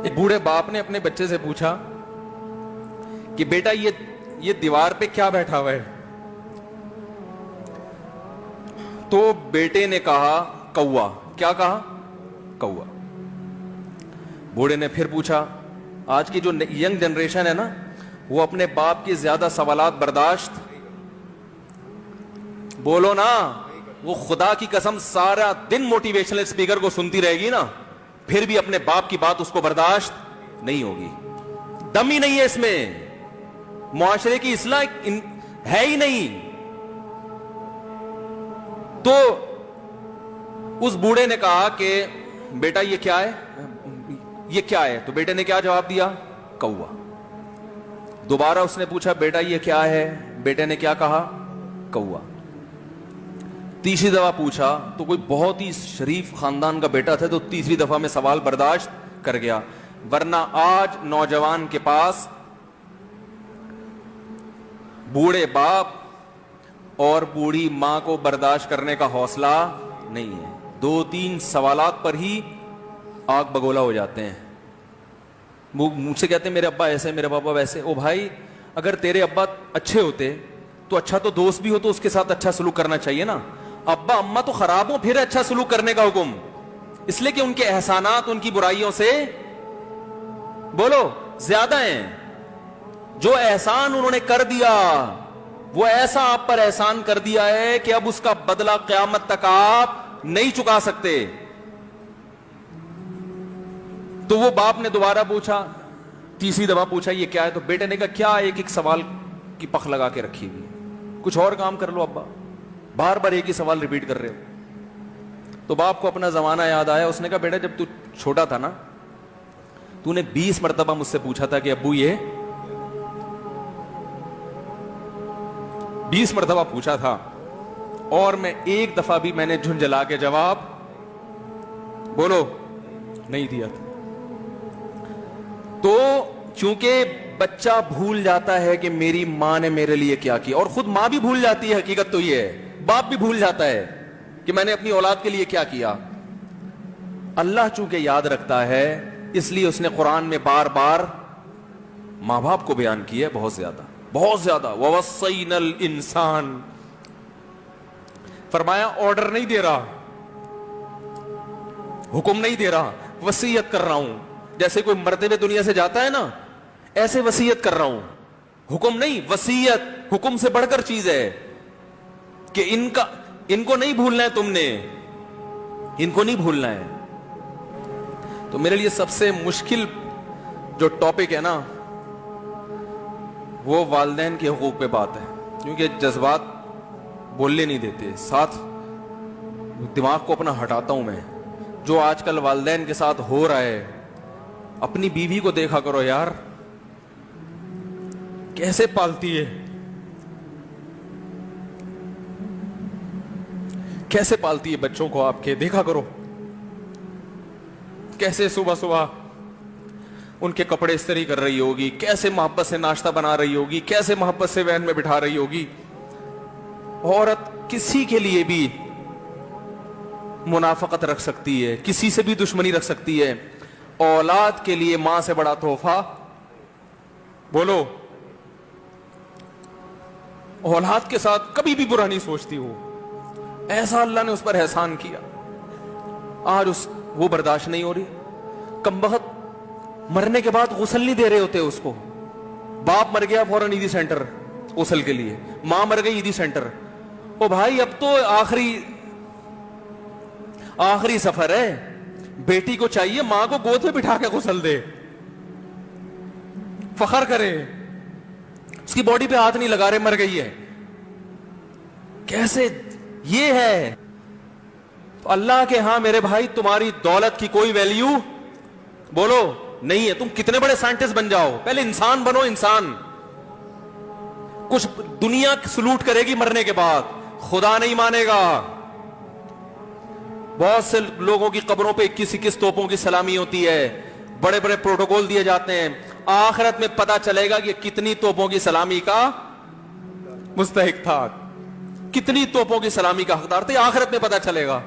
ایک بوڑھے باپ نے اپنے بچے سے پوچھا کہ بیٹا یہ دیوار پہ کیا بیٹھا ہوا ہے؟ تو بیٹے نے کہا کوا۔ کیا کہا؟ کوا۔ بوڑھے نے پھر پوچھا، آج کی جو ینگ جنریشن ہے نا، وہ اپنے باپ کی زیادہ سوالات برداشت، بولو نا، وہ خدا کی قسم سارا دن موٹیویشنل اسپیکر کو سنتی رہے گی نا، پھر بھی اپنے باپ کی بات اس کو برداشت نہیں ہوگی۔ دم ہی نہیں ہے اس میں، معاشرے کی اصلاح ہے ہی نہیں۔ تو اس بوڑھے نے کہا کہ بیٹا یہ کیا ہے؟ یہ کیا ہے؟ تو بیٹے نے کیا جواب دیا؟ کوا۔ دوبارہ اس نے پوچھا بیٹا یہ کیا ہے؟ بیٹے نے کیا کہا؟ کوا۔ تیسری دفعہ پوچھا تو کوئی بہت ہی شریف خاندان کا بیٹا تھا، تو تیسری دفعہ میں سوال برداشت کر گیا، ورنہ آج نوجوان کے پاس بوڑھے باپ اور بوڑھی ماں کو برداشت کرنے کا حوصلہ نہیں ہے۔ 2-3 سوالات پر ہی آگ بگولا ہو جاتے ہیں۔ وہ مجھ سے کہتے ہیں میرے ابا ایسے، میرے پاپا ویسے۔ او بھائی، اگر تیرے ابا اچھے ہوتے تو اچھا تو دوست بھی ہو تو اس کے ساتھ اچھا سلوک کرنا چاہیے نا۔ ابا اما تو خراب ہو پھر اچھا سلوک کرنے کا حکم، اس لیے کہ ان کے احسانات ان کی برائیوں سے بولو زیادہ ہیں۔ جو احسان انہوں نے کر دیا وہ ایسا آپ پر احسان کر دیا ہے کہ اب اس کا بدلہ قیامت تک آپ نہیں چکا سکتے۔ تو وہ باپ نے دوبارہ پوچھا، تیسری دفعہ پوچھا یہ کیا ہے؟ تو بیٹے نے کہا کیا ایک سوال کی پخ لگا کے رکھی ہوئی، کچھ اور کام کر لو ابا، بار بار ایک ہی سوال ریپیٹ کر رہے ہو۔ تو باپ کو اپنا زمانہ یاد آیا، اس نے کہا بیٹا جب تو چھوٹا تھا نا، تو نے 20 مرتبہ مجھ سے پوچھا تھا کہ ابو یہ 20 مرتبہ پوچھا تھا، اور میں ایک دفعہ بھی میں نے جھنجھلا کے جواب بولو نہیں دیا تھا۔ تو چونکہ بچہ بھول جاتا ہے کہ میری ماں نے میرے لیے کیا کیا، اور خود ماں بھی بھول جاتی ہے، حقیقت تو یہ ہے، باپ بھی بھول جاتا ہے کہ میں نے اپنی اولاد کے لیے کیا کیا۔ اللہ چونکہ یاد رکھتا ہے، اس لیے اس نے قرآن میں بار بار ماں باپ کو بیان کیا ہے، بہت زیادہ بہت زیادہ۔ وَوَصَّيْنَا الْإِنسَانَ، فرمایا آرڈر نہیں دے رہا، حکم نہیں دے رہا، وصیت کر رہا ہوں۔ جیسے کوئی مرتے ہوئے دنیا سے جاتا ہے نا، ایسے وصیت کر رہا ہوں، حکم نہیں، وصیت حکم سے بڑھ کر چیز ہے کہ ان کو نہیں بھولنا ہے، تم نے ان کو نہیں بھولنا ہے۔ تو میرے لیے سب سے مشکل جو ٹاپک ہے نا، وہ والدین کے حقوق پہ بات ہے، کیونکہ جذبات بولنے نہیں دیتے، ساتھ دماغ کو اپنا ہٹاتا ہوں میں۔ جو آج کل والدین کے ساتھ ہو رہا ہے، اپنی بیوی کو دیکھا کرو یار، کیسے پالتی ہے، کیسے پالتی ہے بچوں کو، آپ کے دیکھا کرو، کیسے صبح صبح ان کے کپڑے استری کر رہی ہوگی، کیسے محبت سے ناشتہ بنا رہی ہوگی، کیسے محبت سے وین میں بٹھا رہی ہوگی۔ عورت کسی کے لیے بھی منافقت رکھ سکتی ہے، کسی سے بھی دشمنی رکھ سکتی ہے، اولاد کے لیے ماں سے بڑا تحفہ بولو، اولاد کے ساتھ کبھی بھی برا نہیں سوچتی ہو، ایسا اللہ نے اس پر احسان کیا، آج وہ برداشت نہیں ہو رہی۔ کمبخت مرنے کے بعد غسل نہیں دے رہے ہوتے اس کو، باپ مر گیا فوراً عیدی سینٹر غسل کے لیے، ماں مر گئی عیدی سینٹر۔ او بھائی اب تو آخری سفر ہے، بیٹی کو چاہیے ماں کو گود میں بٹھا کے غسل دے، فخر کرے، اس کی باڈی پہ ہاتھ نہیں لگا رہے، مر گئی ہے۔ کیسے یہ ہے؟ اللہ کے ہاں میرے بھائی تمہاری دولت کی کوئی ویلیو بولو نہیں ہے، تم کتنے بڑے سائنٹسٹ بن جاؤ، پہلے انسان بنو، انسان۔ کچھ دنیا سلوٹ کرے گی مرنے کے بعد، خدا نہیں مانے گا۔ بہت سے لوگوں کی قبروں پہ 21 توپوں کی سلامی ہوتی ہے، بڑے بڑے پروٹوکول دیے جاتے ہیں، آخرت میں پتا چلے گا کہ کتنی توپوں کی سلامی کا مستحق تھا، کتنی توپوں کی سلامی کا حقدار تھے، آخرت میں پتا چلے گا۔